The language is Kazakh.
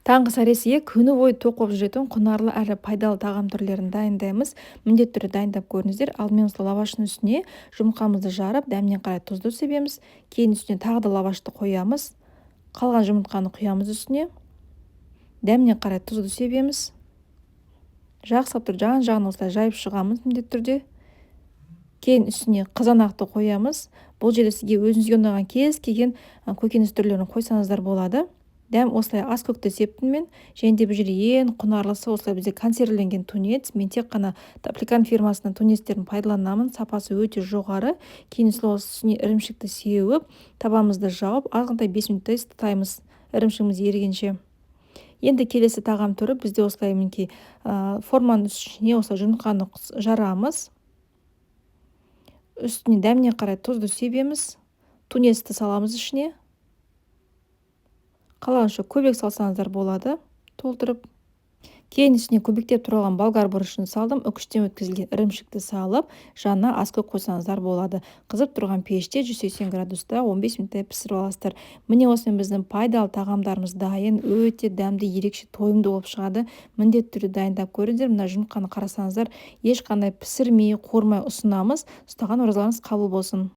Таңғы сәресіге күні бойы тоқ болып жүретін құнарлы әрі пайдалы тағам түрлерін дайындаймыз. Міндетті түрде дайындап көріңіздер. Алдымен осы лаваштың үстіне жұмыртқамызды жарып, дәміне қарай тұзды себеміз. Кейін үстіне тағы да лавашты қоямыз. Қалған жұмыртқаны құямыз үстіне. Дәміне қарай тұзды себеміз. Жақсылап тұрып жан-жағын осылай жайып шығамыз міндетті түрде. Кейін үстіне қызанақты қоямыз. Бұл жерде сізге өзіңізге ұнаған кез келген көкөніс түрлерін қойсаңыздар болады. Дәм осылай аз көкті септім мен. Және де бұл жерде ең құнарлысы осылай бізде консервіленген тунец. Мен тек қана Тапликан фирмасының тунецтерін пайдаланамын. Сапасы өте жоғары. Кейін үстіне ірімшікті сеуіп, табамызды жауып, азғантай 5 минуттай ыстытаймыз ірімшігіміз ерігенше. Енді келесі тағам түрі бізде осылай мінекей форманың ішіне осылай жұмыртқаны жарамыз. Үстіне дәміне қарай тұзды себеміз. Тунецті саламыз ішіне. Қалғанша көбек салсаңыздар болады, толтырып. Кейін ішіне көбектеп тұрған болгар бұрышын салдым. Үкіштен өткізілген ірімшікті салып, жанына аз көк қойсаңыздар болады. Қызып тұрған пеште 180 градуста 15 минуттай пісіріп аласыздар. Міне осымен біздің пайдалы тағамдарымыз дайын, өте дәмді, ерекше, тойымды болып шығады. Міндетті түрде дайындап көріңіздер. Мына жұмыртқаны қарасаңыздар, ешқандай пісірмей, қуырмай ұсынамыз. Ұстаған оразаларыңыз қабыл болсын.